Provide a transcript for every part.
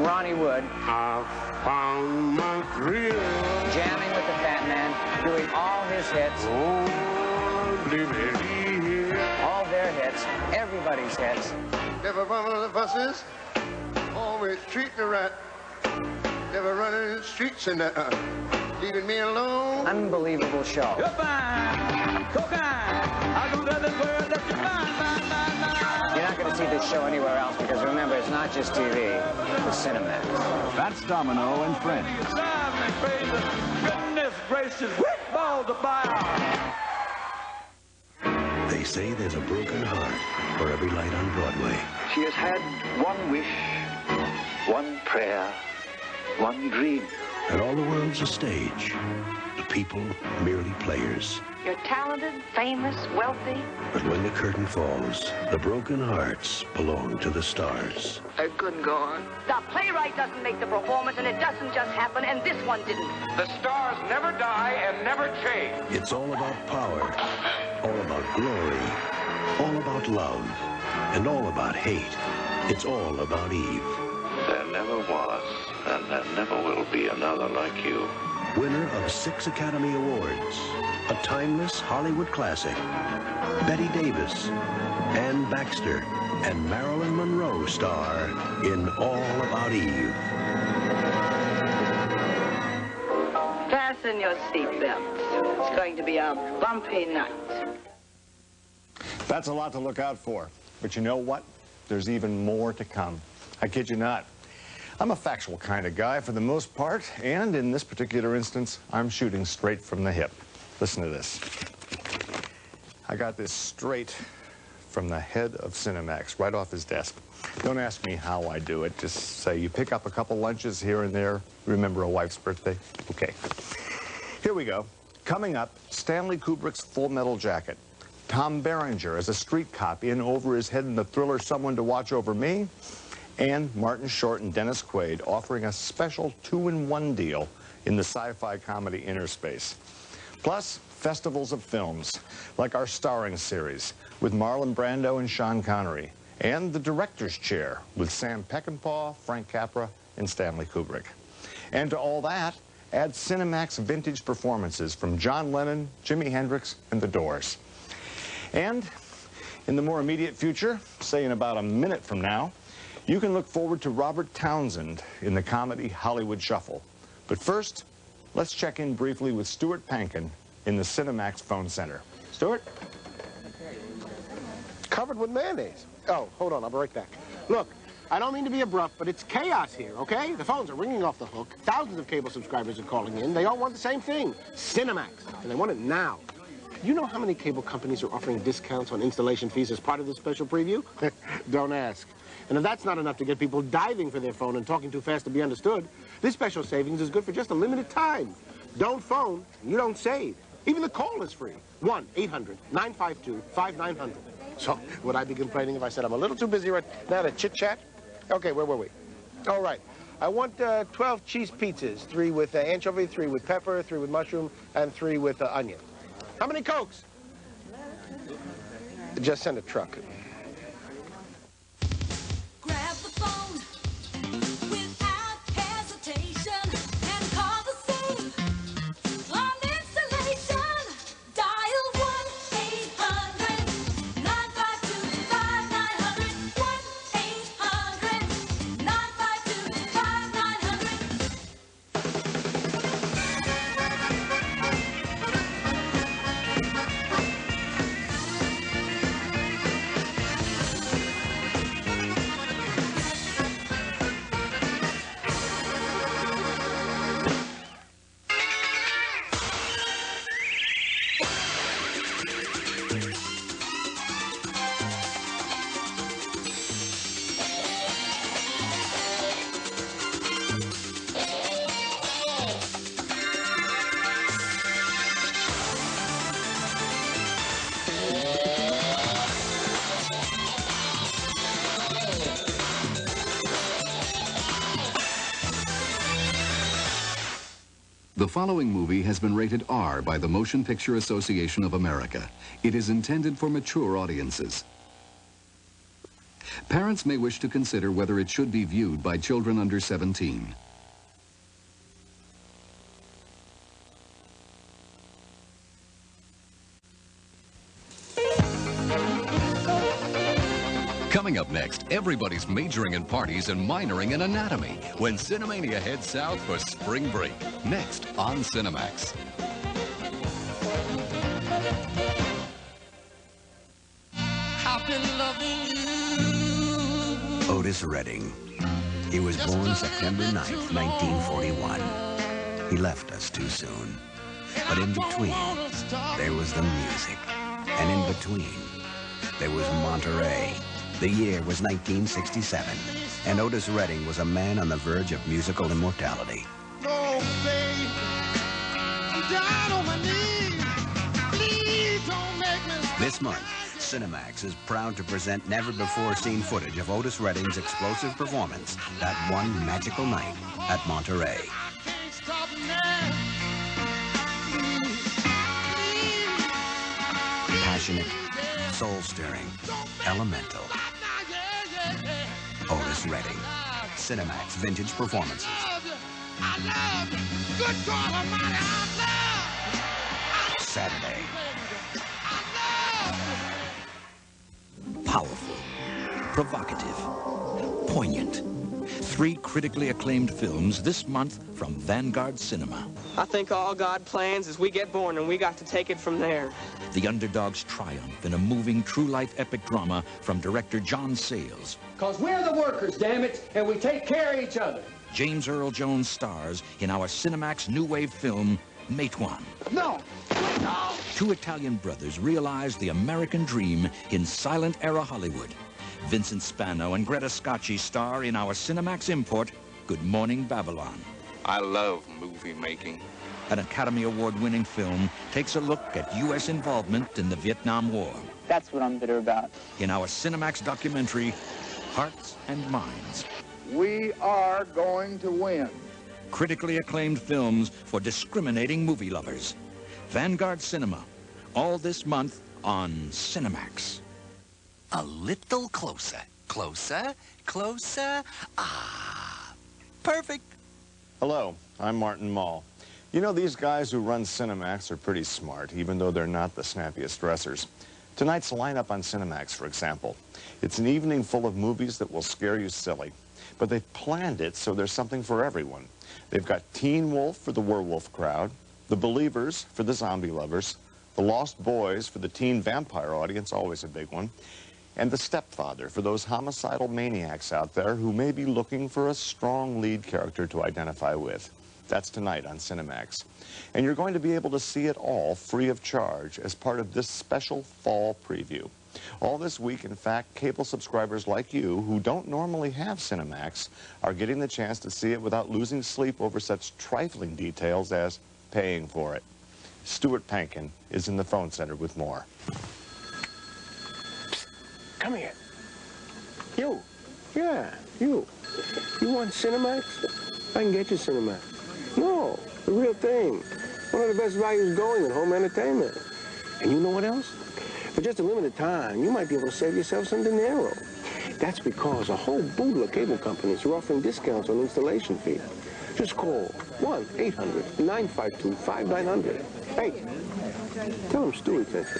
and Ronnie Wood. I found my thrill. Jamming with the Fat Man, doing all his hits. All their hits, everybody's hits. Never run on the buses, always treating the rat. Never running in the streets and leaving me alone. Unbelievable show. You're fine, cocaine. I don't know the word that you're fine. You're not going to see this show anywhere else because remember, it's not just TV, it's Cinemax. That's Domino and Friends. Goodness gracious, balls of fire. They say there's a broken heart for every light on Broadway. She has had one wish, one prayer, one dream. And all the world's a stage. The people merely players. You're talented, famous, wealthy. But when the curtain falls, the broken hearts belong to the stars. I couldn't go on. The playwright doesn't make the performance, and it doesn't just happen, and this one didn't. The stars never die and never change. It's all about power, all about glory, all about love, and all about hate. It's all about Eve. There never was, and there never will be another like you. Winner of 6 Academy Awards, a timeless Hollywood classic. Bette Davis, Ann Baxter, and Marilyn Monroe star in All About Eve. Fasten your seatbelts. It's going to be a bumpy night. That's a lot to look out for. But you know what? There's even more to come. I kid you not. I'm a factual kind of guy for the most part, and in this particular instance, I'm shooting straight from the hip. Listen to this. I got this straight from the head of Cinemax, right off his desk. Don't ask me how I do it. Just say you pick up a couple lunches here and there. Remember a wife's birthday? Okay. Here we go. Coming up, Stanley Kubrick's Full Metal Jacket. Tom Berenger as a street cop in over his head in the thriller Someone to Watch Over Me. And Martin Short and Dennis Quaid offering a special 2-in-1 deal in the sci-fi comedy Inner Space. Plus, festivals of films, like our starring series with Marlon Brando and Sean Connery, and the director's chair with Sam Peckinpah, Frank Capra, and Stanley Kubrick. And to all that, add Cinemax vintage performances from John Lennon, Jimi Hendrix, and The Doors. And in the more immediate future, say in about a minute from now, you can look forward to Robert Townsend in the comedy Hollywood Shuffle. But first, let's check in briefly with Stuart Pankin in the Cinemax Phone Center. Stuart? Covered with mayonnaise. Oh, hold on, I'll be right back. Look, I don't mean to be abrupt, but it's chaos here, okay? The phones are ringing off the hook. Thousands of cable subscribers are calling in. They all want the same thing, Cinemax, and they want it now. You know how many cable companies are offering discounts on installation fees as part of this special preview? Don't ask. And if that's not enough to get people diving for their phone and talking too fast to be understood, this special savings is good for just a limited time. Don't phone, you don't save. Even the call is free. 1-800-952-5900. So, would I be complaining if I said I'm a little too busy right now to chit-chat? Okay, where were we? All right. I want 12 cheese pizzas, 3 with anchovy, 3 with pepper, 3 with mushroom, and 3 with onion. How many Cokes? Just send a truck. Grab the phone without hesitation and call the safe on installation. Dial 1-800-952-5900. 1-800-952-5900. The following movie has been rated R by the Motion Picture Association of America. It is intended for mature audiences. Parents may wish to consider whether it should be viewed by children under 17. Coming up next, everybody's majoring in parties and minoring in anatomy when Cinemania heads south for spring break. Next on Cinemax. I've been loving you. Otis Redding. He was born September 9th, 1941. He left us too soon. But in between, there was the music. And in between, there was Monterey. The year was 1967, and Otis Redding was a man on the verge of musical immortality. No, babe, I'm down on my knees. Please don't make me stop. This month, Cinemax is proud to present never-before-seen footage of Otis Redding's explosive performance that one magical night at Monterey. Can't stop now. Passionate, soul-stirring, elemental. Otis Redding. Cinemax Vintage Performances. I love you. Good God Almighty, I love you. Saturday. Powerful, provocative, poignant. 3 critically acclaimed films this month from Vanguard Cinema. I think all God plans is we get born and we got to take it from there. The underdog's triumph in a moving true-life epic drama from director John Sayles. Because we're the workers, damn it, and we take care of each other. James Earl Jones stars in our Cinemax new wave film, Matewan. No! No! 2 Italian brothers realize the American dream in silent-era Hollywood. Vincent Spano and Greta Scacchi star in our Cinemax import, Good Morning Babylon. I love movie making. An Academy Award-winning film takes a look at U.S. involvement in the Vietnam War. That's what I'm bitter about. In our Cinemax documentary, Hearts and Minds. We are going to win. Critically acclaimed films for discriminating movie lovers. Vanguard Cinema, all this month on Cinemax. A little closer. Closer, closer. Ah, perfect. Hello, I'm Martin Mull. You know, these guys who run Cinemax are pretty smart, even though they're not the snappiest dressers. Tonight's lineup on Cinemax, for example. It's an evening full of movies that will scare you silly. But they've planned it so there's something for everyone. They've got Teen Wolf for the werewolf crowd, The Believers for the zombie lovers, The Lost Boys for the teen vampire audience, always a big one, and The Stepfather for those homicidal maniacs out there who may be looking for a strong lead character to identify with. That's tonight on Cinemax. And you're going to be able to see it all free of charge as part of this special fall preview. All this week, in fact, cable subscribers like you who don't normally have Cinemax are getting the chance to see it without losing sleep over such trifling details as paying for it. Stuart Pankin is in the phone center with more. Come here. You. Yeah, you. You want Cinemax? I can get you Cinemax. No, the real thing. One of the best values going in home entertainment. And you know what else? For just a limited time, you might be able to save yourself some dinero. That's because a whole boodle of cable companies are offering discounts on installation fee. Just call 1-800-952-5900. Hey, tell them Stewie sent you.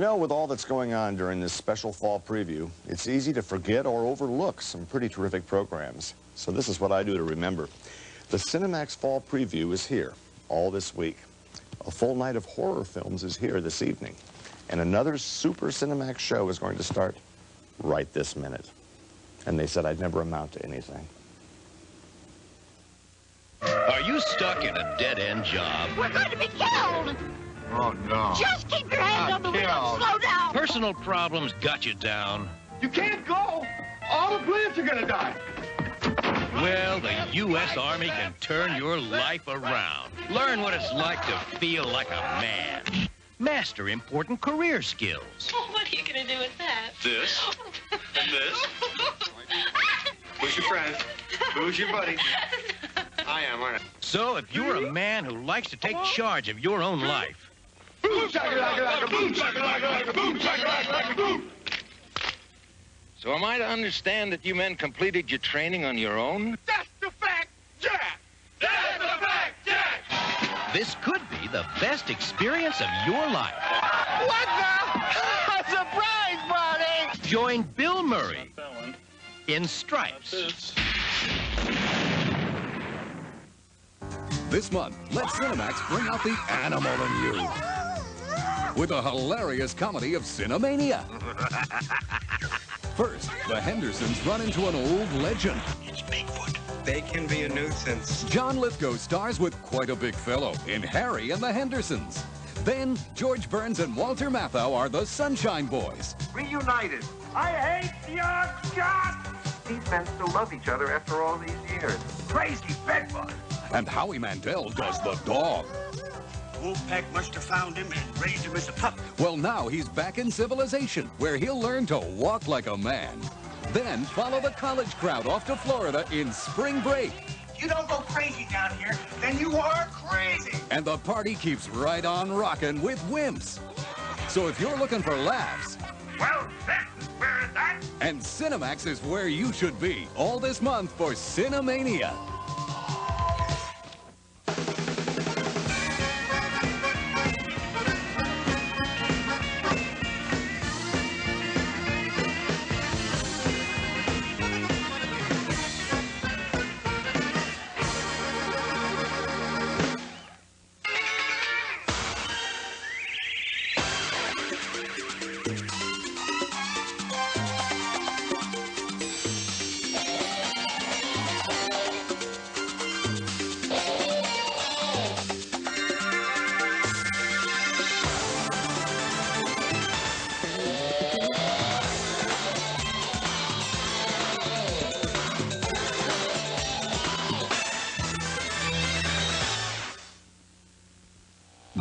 know, with all that's going on during this special fall preview, it's easy to forget or overlook some pretty terrific programs. So this is what I do to remember. The Cinemax Fall Preview is here all this week. A full night of horror films is here this evening. And another super Cinemax show is going to start right this minute. And they said I'd never amount to anything. Are you stuck in a dead-end job? We're going to be killed! Oh, no. Just keep your hand on the wheel and slow down! Personal problems got you down. You can't go! All the plants are gonna die! Well, the U.S. Army can turn your life around. Learn what it's like to feel like a man. Master important career skills. What are you gonna do with that? This. And this. Who's your friend? Who's your buddy? I am, aren't I? So if you're a man who likes to take charge of your own life, Boom, shakalaka, boom, shakalaka, boom, shakalaka, boom. So am I to understand that you men completed your training on your own? That's the fact, Jack! That's the fact, Jack! this could be the best experience of your life. What the? A surprise party! Join Bill Murray in Stripes. This month, let Cinemax bring out the animal in you with a hilarious comedy of Cinemania. First, the Hendersons run into an old legend. It's Bigfoot. They can be a nuisance. John Lithgow stars with quite a big fellow in Harry and the Hendersons. Then, George Burns and Walter Matthau are the Sunshine Boys. Reunited. I hate your guts! These men still love each other after all these years. Crazy bedbugs. And Howie Mandel does the dog. Wolfpack must have found him and raised him as a pup. Well, now he's back in civilization, where he'll learn to walk like a man. Then follow the college crowd off to Florida in spring break. If you don't go crazy down here, then you are crazy. And the party keeps right on rocking with Wimps. So if you're looking for laughs, Well, that's where is that? and Cinemax is where you should be all this month for Cinemania.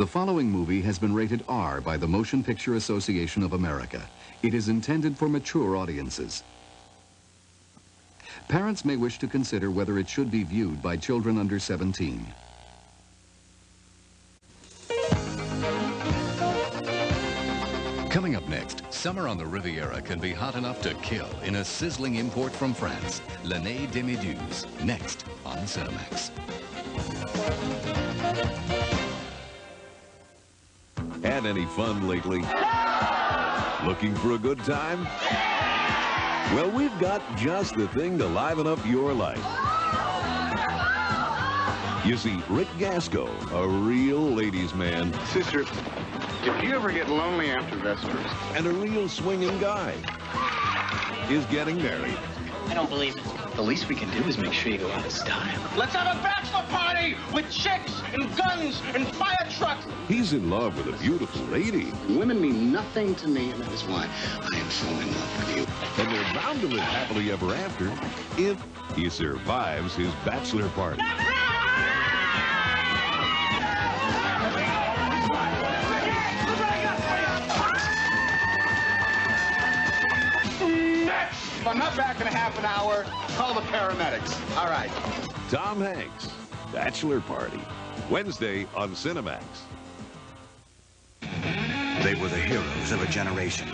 The following movie has been rated R by the Motion Picture Association of America. It is intended for mature audiences. Parents may wish to consider whether it should be viewed by children under 17. Coming up next, summer on the Riviera can be hot enough to kill in a sizzling import from France, L'année des Meduses, next on Cinemax. Had any fun lately? Looking for a good time? Well, we've got just the thing to liven up your life. You see, Rick Gasco, a real ladies' man. Sister, if you ever get lonely after Vespers, and a real swinging guy, is getting married. I don't believe it. The least we can do is make sure you go out in style. Let's have a bachelor party with chicks and guns and fire trucks. He's in love with a beautiful lady. Women mean nothing to me, and that is why I am so in love with you. And they're bound to live happily ever after if he survives his bachelor party. if I'm not back in a half an hour, call the paramedics. All right. Tom Hanks, Bachelor Party, Wednesday on Cinemax. They were the heroes of a generation,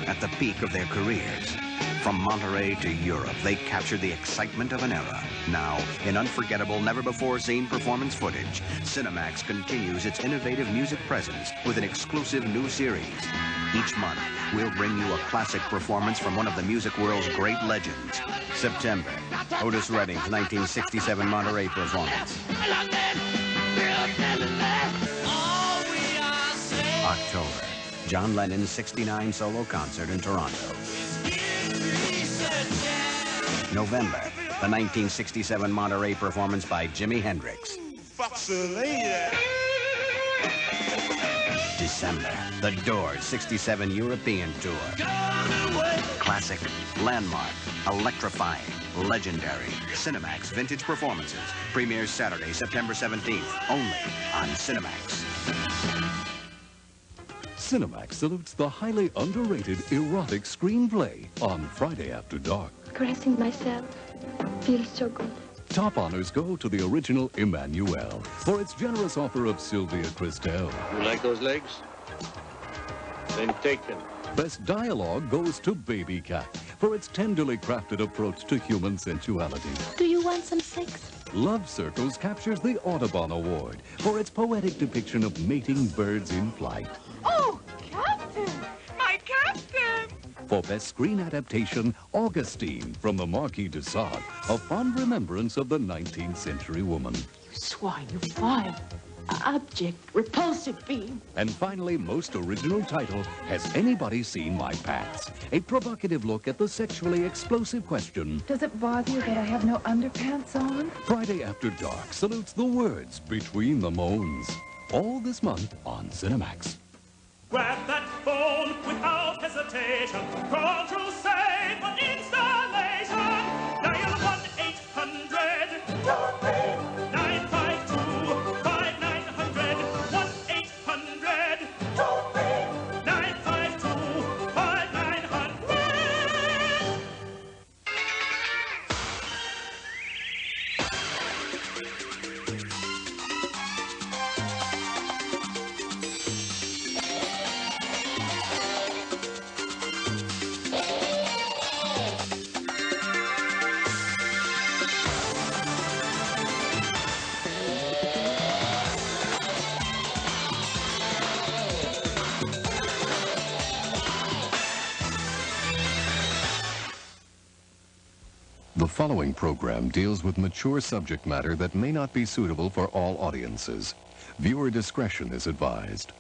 at the peak of their careers. From Monterey to Europe, they captured the excitement of an era. Now, in unforgettable, never-before-seen performance footage, Cinemax continues its innovative music presence with an exclusive new series. Each month, we'll bring you a classic performance from one of the music world's great legends. September, Otis Redding's 1967 Monterey performance. October, John Lennon's '69 solo concert in Toronto. November, the 1967 Monterey performance by Jimi Hendrix. December, the Doors' '67 European tour. Classic, landmark, electrifying, legendary. Cinemax Vintage Performances premieres Saturday, September 17th, only on Cinemax. Cinemax salutes the highly underrated Erotic screenplay on Friday After Dark. Caressing myself feels so good. Top honors go to the original Emmanuel for its generous offer of Sylvia Christel. You like those legs? Then take them. Best dialogue goes to Baby Cat for its tenderly crafted approach to human sensuality. Do you want some sex? Love Circles captures the Audubon Award for its poetic depiction of mating birds in flight. Oh, Captain! My Captain! For Best Screen Adaptation, Augustine from the Marquis de Sade, a fond remembrance of the 19th century woman. You swine, you vile, abject, repulsive being. And finally, most original title, Has Anybody Seen My Pants? A provocative look at the sexually explosive question. Does it bother you that I have no underpants on? Friday After Dark salutes the words between the moans. All this month on Cinemax. Grab that phone without hesitation. Call Crusade for installation. Dial 1-800-952-5900. 1-800-952-5900. The following program deals with mature subject matter that may not be suitable for all audiences. Viewer discretion is advised.